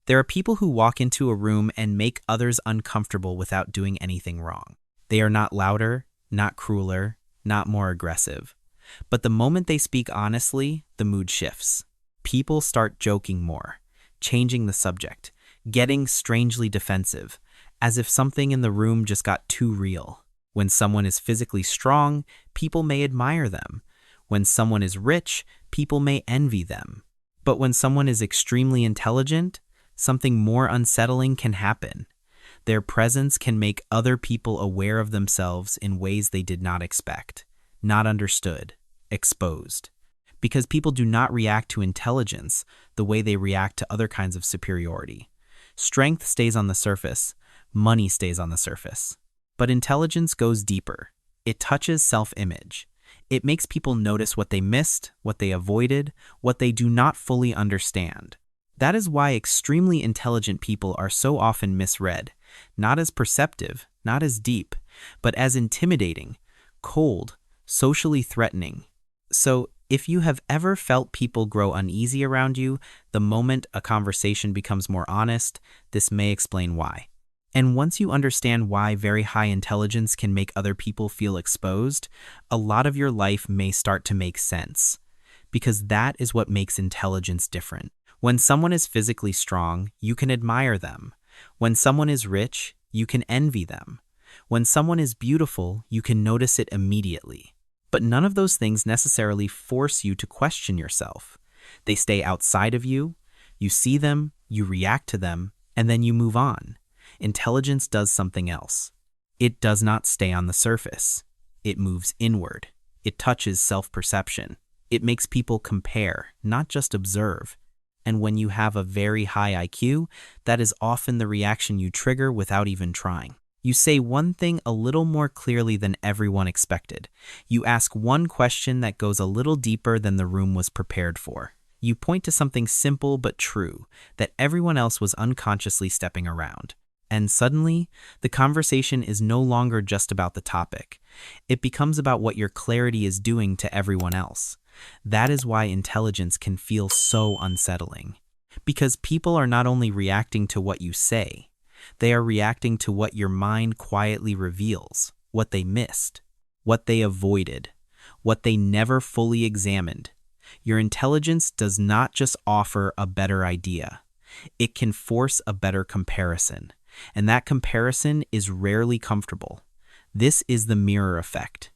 There are people who walk into a room and make others uncomfortable without doing anything wrong. They are not louder, not crueler, not more aggressive. But the moment they speak honestly, the mood shifts. People start joking more, changing the subject, getting strangely defensive, as if something in the room just got too real. When someone is physically strong, people may admire them. When someone is rich, people may envy them. But when someone is extremely intelligent, something more unsettling can happen. Their presence can make other people aware of themselves in ways they did not expect, not understood, exposed. Because people do not react to intelligence the way they react to other kinds of superiority. Strength stays on the surface, money stays on the surface. But intelligence goes deeper. It touches self-image. It makes people notice what they missed, what they avoided, what they do not fully understand. That is why extremely intelligent people are so often misread, not as perceptive, not as deep, but as intimidating, cold, socially threatening. So, if you have ever felt people grow uneasy around you the moment a conversation becomes more honest, this may explain why. And once you understand why very high intelligence can make other people feel exposed, a lot of your life may start to make sense. Because that is what makes intelligence different. When someone is physically strong, you can admire them. When someone is rich, you can envy them. When someone is beautiful, you can notice it immediately. But none of those things necessarily force you to question yourself. They stay outside of you, you see them, you react to them, and then you move on. Intelligence does something else. It does not stay on the surface. It moves inward. It touches self-perception. It makes people compare, not just observe. And when you have a very high IQ, that is often the reaction you trigger without even trying. You say one thing a little more clearly than everyone expected. You ask one question that goes a little deeper than the room was prepared for. You point to something simple but true that everyone else was unconsciously stepping around. And suddenly, the conversation is no longer just about the topic. It becomes about what your clarity is doing to everyone else. That is why intelligence can feel so unsettling. Because people are not only reacting to what you say, they are reacting to what your mind quietly reveals, what they missed, what they avoided, what they never fully examined. Your intelligence does not just offer a better idea. It can force a better comparison. And that comparison is rarely comfortable. This is the mirror effect.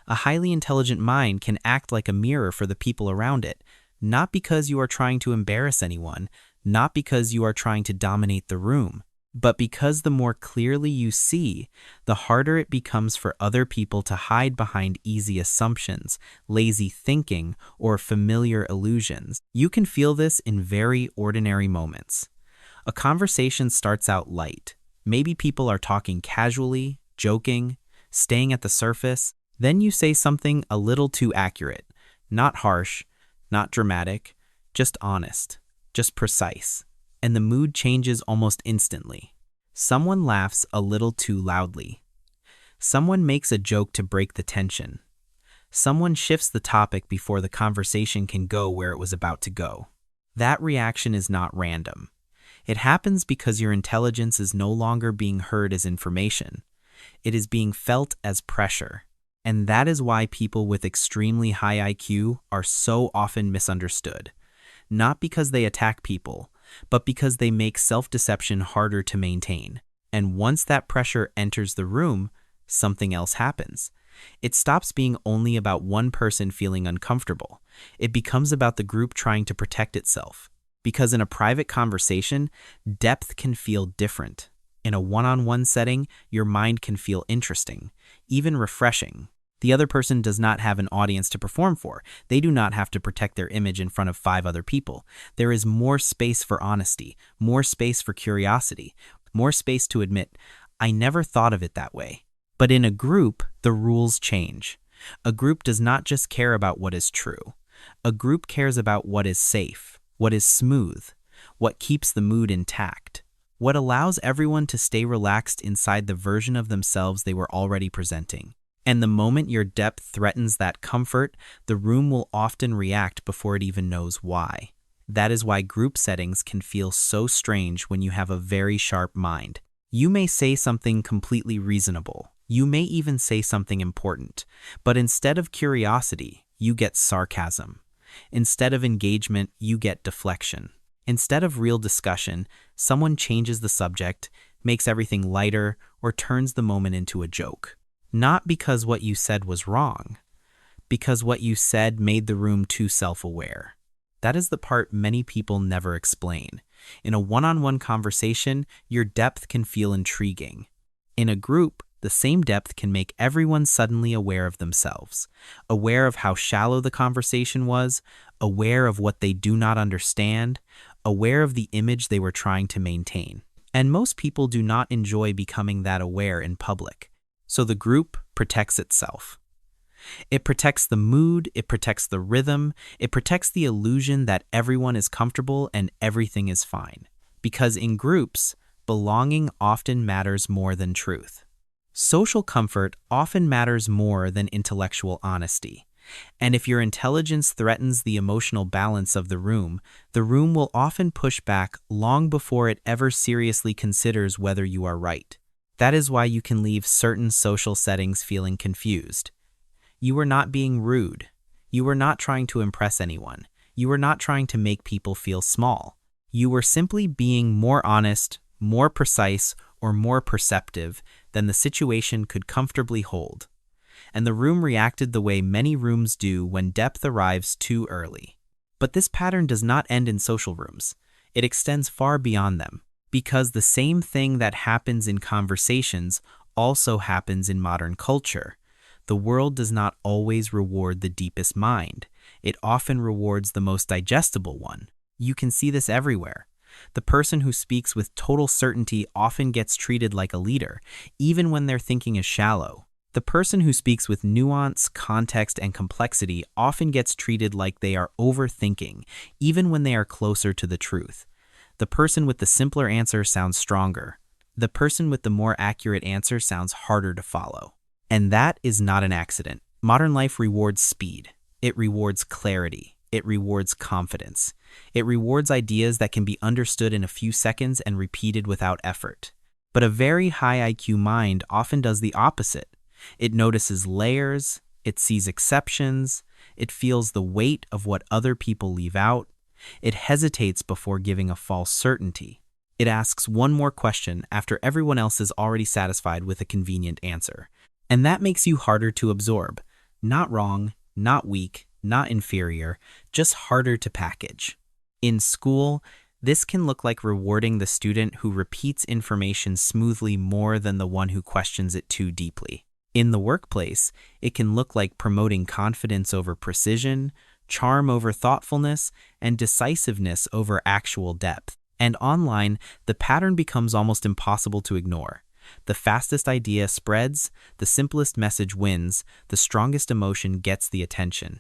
A highly intelligent mind can act like a mirror for the people around it, not because you are trying to embarrass anyone, not because you are trying to dominate the room, but because the more clearly you see, the harder it becomes for other people to hide behind easy assumptions, lazy thinking, or familiar illusions. You can feel this in very ordinary moments. A conversation starts out light. Maybe people are talking casually, joking, staying at the surface. Then you say something a little too accurate, not harsh, not dramatic, just honest, just precise. And the mood changes almost instantly. Someone laughs a little too loudly. Someone makes a joke to break the tension. Someone shifts the topic before the conversation can go where it was about to go. That reaction is not random. It happens because your intelligence is no longer being heard as information. It is being felt as pressure. And that is why people with extremely high IQ are so often misunderstood. Not because they attack people, but because they make self-deception harder to maintain. And once that pressure enters the room, something else happens. It stops being only about one person feeling uncomfortable. It becomes about the group trying to protect itself. Because in a private conversation, depth can feel different. In a one-on-one setting, your mind can feel interesting, even refreshing. The other person does not have an audience to perform for. They do not have to protect their image in front of 5 other people. There is more space for honesty, more space for curiosity, more space to admit, I never thought of it that way. But in a group, the rules change. A group does not just care about what is true. A group cares about what is safe, what is smooth, what keeps the mood intact, what allows everyone to stay relaxed inside the version of themselves they were already presenting. And the moment your depth threatens that comfort, the room will often react before it even knows why. That is why group settings can feel so strange when you have a very sharp mind. You may say something completely reasonable. You may even say something important. But instead of curiosity, you get sarcasm. Instead of engagement, you get deflection. Instead of real discussion, someone changes the subject, makes everything lighter, or turns the moment into a joke. Not because what you said was wrong, because what you said made the room too self-aware. That is the part many people never explain. In a one-on-one conversation, your depth can feel intriguing. In a group, the same depth can make everyone suddenly aware of themselves, aware of how shallow the conversation was, aware of what they do not understand, aware of the image they were trying to maintain. And most people do not enjoy becoming that aware in public. So the group protects itself. It protects the mood, it protects the rhythm, it protects the illusion that everyone is comfortable and everything is fine. Because in groups, belonging often matters more than truth. Social comfort often matters more than intellectual honesty. And if your intelligence threatens the emotional balance of the room will often push back long before it ever seriously considers whether you are right. That is why you can leave certain social settings feeling confused. You were not being rude. You were not trying to impress anyone. You were not trying to make people feel small. You were simply being more honest, more precise, or more perceptive than the situation could comfortably hold. And the room reacted the way many rooms do when depth arrives too early. But this pattern does not end in social rooms. It extends far beyond them, because the same thing that happens in conversations also happens in modern culture. The world does not always reward the deepest mind. It often rewards the most digestible one. You can see this everywhere. The person who speaks with total certainty often gets treated like a leader, even when their thinking is shallow. The person who speaks with nuance, context, and complexity often gets treated like they are overthinking, even when they are closer to the truth. The person with the simpler answer sounds stronger. The person with the more accurate answer sounds harder to follow. And that is not an accident. Modern life rewards speed. It rewards clarity. It rewards confidence. It rewards ideas that can be understood in a few seconds and repeated without effort. But a very high IQ mind often does the opposite. It notices layers, it sees exceptions, it feels the weight of what other people leave out, it hesitates before giving a false certainty. It asks one more question after everyone else is already satisfied with a convenient answer. And that makes you harder to absorb. Not wrong, not weak, not inferior, just harder to package. In school, this can look like rewarding the student who repeats information smoothly more than the one who questions it too deeply. In the workplace, it can look like promoting confidence over precision, charm over thoughtfulness, and decisiveness over actual depth. And online, the pattern becomes almost impossible to ignore. The fastest idea spreads, the simplest message wins, the strongest emotion gets the attention.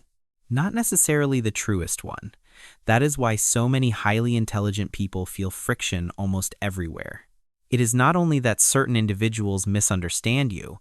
Not necessarily the truest one. That is why so many highly intelligent people feel friction almost everywhere. It is not only that certain individuals misunderstand you,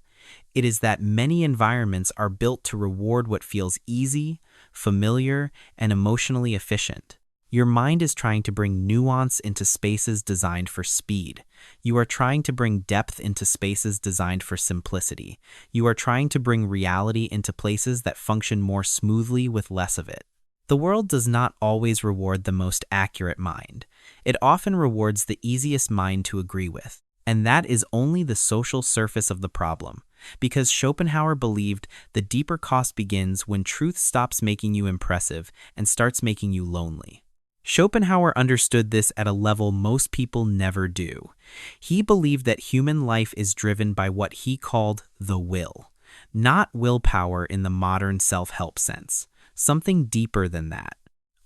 it is that many environments are built to reward what feels easy, familiar, and emotionally efficient. Your mind is trying to bring nuance into spaces designed for speed. You are trying to bring depth into spaces designed for simplicity. You are trying to bring reality into places that function more smoothly with less of it. The world does not always reward the most accurate mind. It often rewards the easiest mind to agree with. And that is only the social surface of the problem. Because Schopenhauer believed the deeper cost begins when truth stops making you impressive and starts making you lonely. Schopenhauer understood this at a level most people never do. He believed that human life is driven by what he called the will, not willpower in the modern self-help sense, something deeper than that.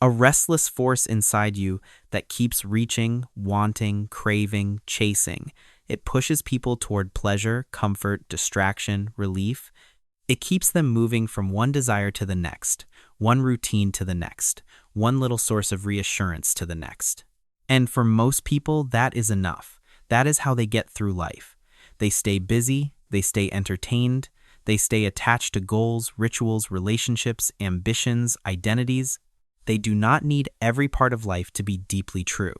A restless force inside you that keeps reaching, wanting, craving, chasing. It pushes people toward pleasure, comfort, distraction, relief. It keeps them moving from one desire to the next, one routine to the next, one little source of reassurance to the next. And for most people, that is enough. That is how they get through life. They stay busy, they stay entertained, they stay attached to goals, rituals, relationships, ambitions, identities. They do not need every part of life to be deeply true.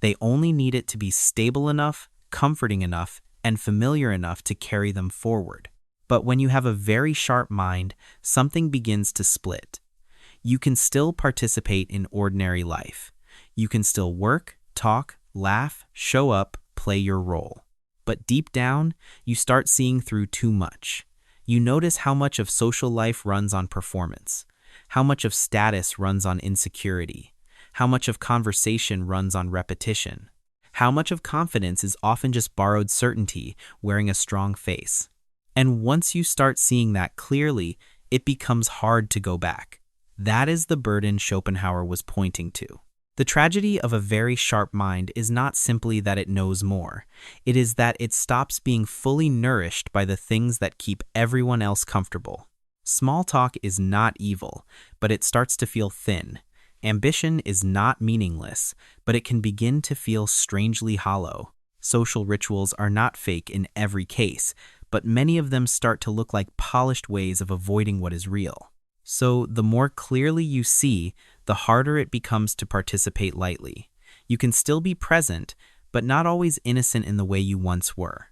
They only need it to be stable enough, comforting enough, and familiar enough to carry them forward. But when you have a very sharp mind, something begins to split. You can still participate in ordinary life. You can still work, talk, laugh, show up, play your role. But deep down, you start seeing through too much. You notice how much of social life runs on performance, how much of status runs on insecurity, how much of conversation runs on repetition, how much of confidence is often just borrowed certainty wearing a strong face. And once you start seeing that clearly, it becomes hard to go back. That is the burden Schopenhauer was pointing to. The tragedy of a very sharp mind is not simply that it knows more. It is that it stops being fully nourished by the things that keep everyone else comfortable. Small talk is not evil, but it starts to feel thin. Ambition is not meaningless, but it can begin to feel strangely hollow. Social rituals are not fake in every case, but many of them start to look like polished ways of avoiding what is real. So the more clearly you see, the harder it becomes to participate lightly. You can still be present, but not always innocent in the way you once were.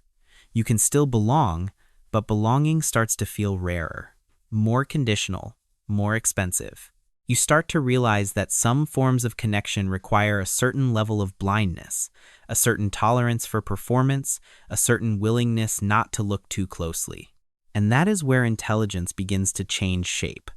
You can still belong, but belonging starts to feel rarer, more conditional, more expensive. You start to realize that some forms of connection require a certain level of blindness, a certain tolerance for performance, a certain willingness not to look too closely. And that is where intelligence begins to change shape.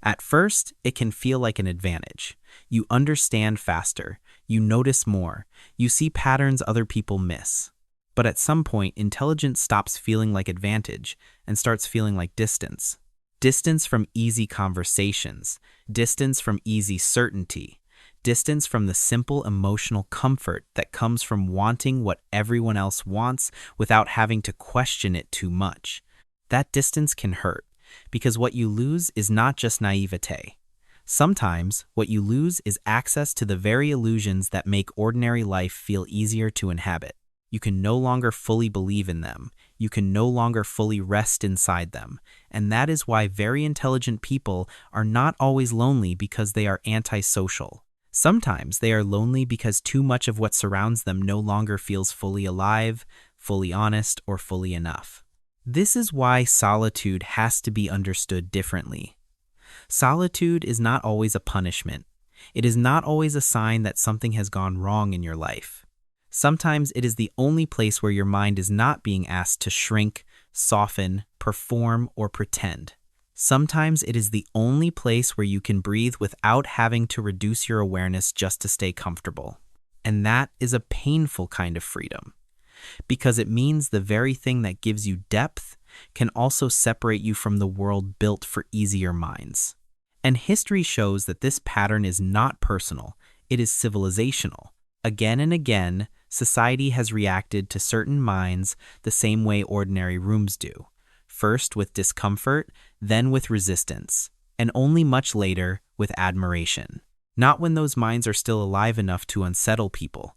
At first, it can feel like an advantage. You understand faster, you notice more, you see patterns other people miss. But at some point, intelligence stops feeling like advantage and starts feeling like distance. Distance from easy conversations, distance from easy certainty, distance from the simple emotional comfort that comes from wanting what everyone else wants without having to question it too much. That distance can hurt, because what you lose is not just naivete. Sometimes, what you lose is access to the very illusions that make ordinary life feel easier to inhabit. You can no longer fully believe in them. You can no longer fully rest inside them. And that is why very intelligent people are not always lonely because they are antisocial. Sometimes they are lonely because too much of what surrounds them no longer feels fully alive, fully honest, or fully enough. This is why solitude has to be understood differently. Solitude is not always a punishment. It is not always a sign that something has gone wrong in your life. Sometimes it is the only place where your mind is not being asked to shrink, soften, perform, or pretend. Sometimes it is the only place where you can breathe without having to reduce your awareness just to stay comfortable. And that is a painful kind of freedom, because it means the very thing that gives you depth can also separate you from the world built for easier minds. And history shows that this pattern is not personal, it is civilizational. Again and again, society has reacted to certain minds the same way ordinary rooms do. First with discomfort, then with resistance, and only much later with admiration. Not when those minds are still alive enough to unsettle people,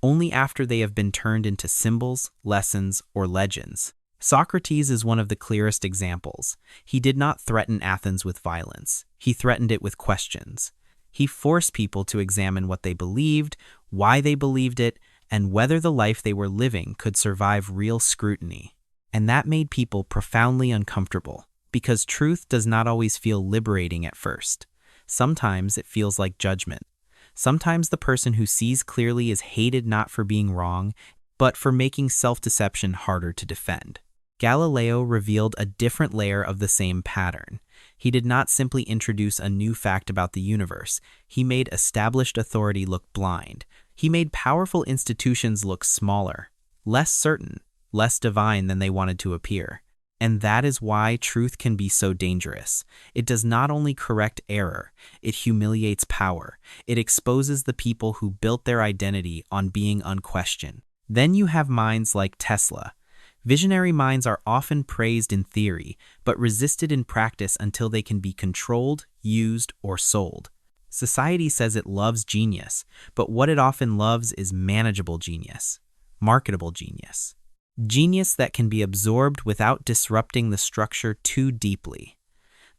only after they have been turned into symbols, lessons, or legends. Socrates is one of the clearest examples. He did not threaten Athens with violence. He threatened it with questions. He forced people to examine what they believed, why they believed it, and whether the life they were living could survive real scrutiny. And that made people profoundly uncomfortable, because truth does not always feel liberating at first. Sometimes it feels like judgment. Sometimes the person who sees clearly is hated not for being wrong, but for making self-deception harder to defend. Galileo revealed a different layer of the same pattern. He did not simply introduce a new fact about the universe. He made established authority look blind. He made powerful institutions look smaller, less certain, less divine than they wanted to appear. And that is why truth can be so dangerous. It does not only correct error, it humiliates power. It exposes the people who built their identity on being unquestioned. Then you have minds like Tesla. Visionary minds are often praised in theory, but resisted in practice until they can be controlled, used, or sold. Society says it loves genius, but what it often loves is manageable genius, marketable genius. Genius that can be absorbed without disrupting the structure too deeply.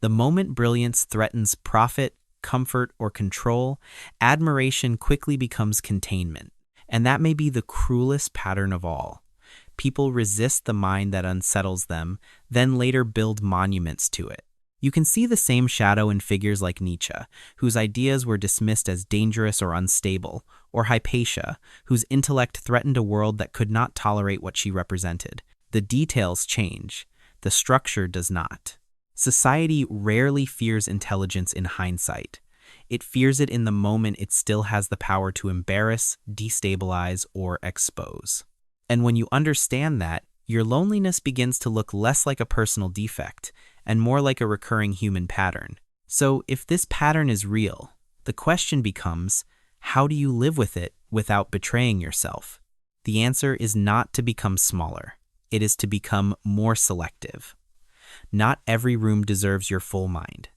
The moment brilliance threatens profit, comfort, or control, admiration quickly becomes containment. And that may be the cruelest pattern of all. People resist the mind that unsettles them, then later build monuments to it. You can see the same shadow in figures like Nietzsche, whose ideas were dismissed as dangerous or unstable, or Hypatia, whose intellect threatened a world that could not tolerate what she represented. The details change. The structure does not. Society rarely fears intelligence in hindsight. It fears it in the moment it still has the power to embarrass, destabilize, or expose. And when you understand that, your loneliness begins to look less like a personal defect and more like a recurring human pattern. So if this pattern is real, the question becomes, how do you live with it without betraying yourself? The answer is not to become smaller. It is to become more selective. Not every room deserves your full mind.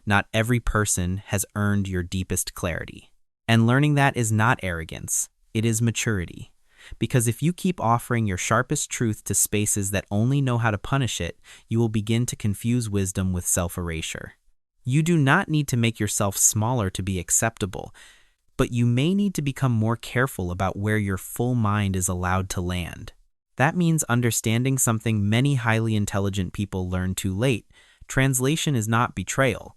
Not every person has earned your deepest clarity. And learning that is not arrogance, it is maturity. Because if you keep offering your sharpest truth to spaces that only know how to punish it, you will begin to confuse wisdom with self-erasure. You do not need to make yourself smaller to be acceptable, but you may need to become more careful about where your full mind is allowed to land. That means understanding something many highly intelligent people learn too late. Translation is not betrayal.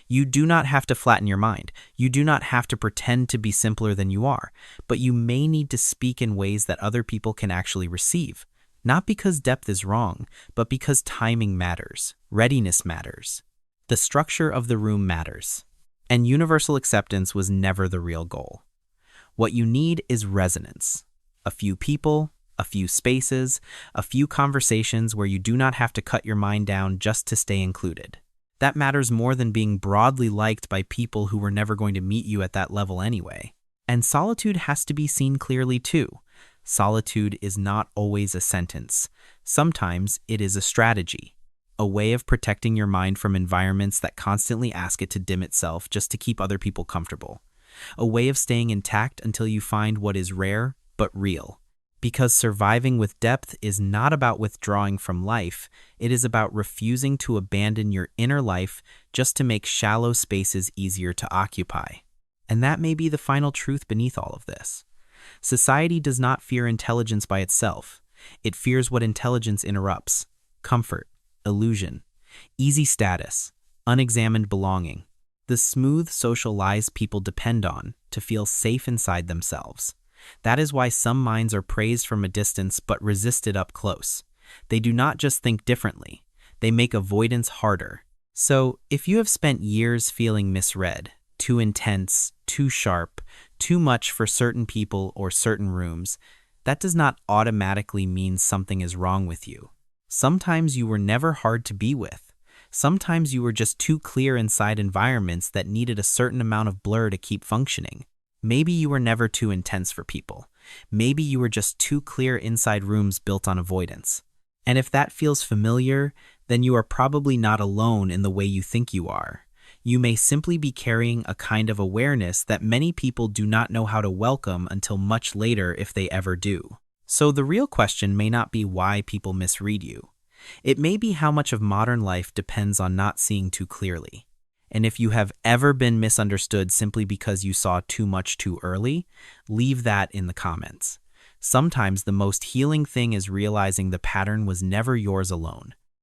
You do not have to flatten your mind. You do not have to pretend to be simpler than you are, but you may need to speak in ways that other people can actually receive. Not because depth is wrong, but because timing matters, readiness matters. The structure of the room matters. And universal acceptance was never the real goal. What you need is resonance. A few people, a few spaces, a few conversations where you do not have to cut your mind down just to stay included. That matters more than being broadly liked by people who were never going to meet you at that level anyway. And solitude has to be seen clearly too. Solitude is not always a sentence. Sometimes it is a strategy, a way of protecting your mind from environments that constantly ask it to dim itself just to keep other people comfortable. A way of staying intact until you find what is rare but real. Because surviving with depth is not about withdrawing from life, it is about refusing to abandon your inner life just to make shallow spaces easier to occupy. And that may be the final truth beneath all of this. Society does not fear intelligence by itself. It fears what intelligence interrupts: comfort, illusion, easy status, unexamined belonging, the smooth social lies people depend on to feel safe inside themselves. That is why some minds are praised from a distance but resisted up close. They do not just think differently, they make avoidance harder. So, if you have spent years feeling misread, too intense, too sharp, too much for certain people or certain rooms, that does not automatically mean something is wrong with you. Sometimes you were never hard to be with. Sometimes you were just too clear inside environments that needed a certain amount of blur to keep functioning. Maybe you were never too intense for people. Maybe you were just too clear inside rooms built on avoidance. And if that feels familiar, then you are probably not alone in the way you think you are. You may simply be carrying a kind of awareness that many people do not know how to welcome until much later if they ever do. So the real question may not be why people misread you. It may be how much of modern life depends on not seeing too clearly. And if you have ever been misunderstood simply because you saw too much too early, leave that in the comments. Sometimes the most healing thing is realizing the pattern was never yours alone.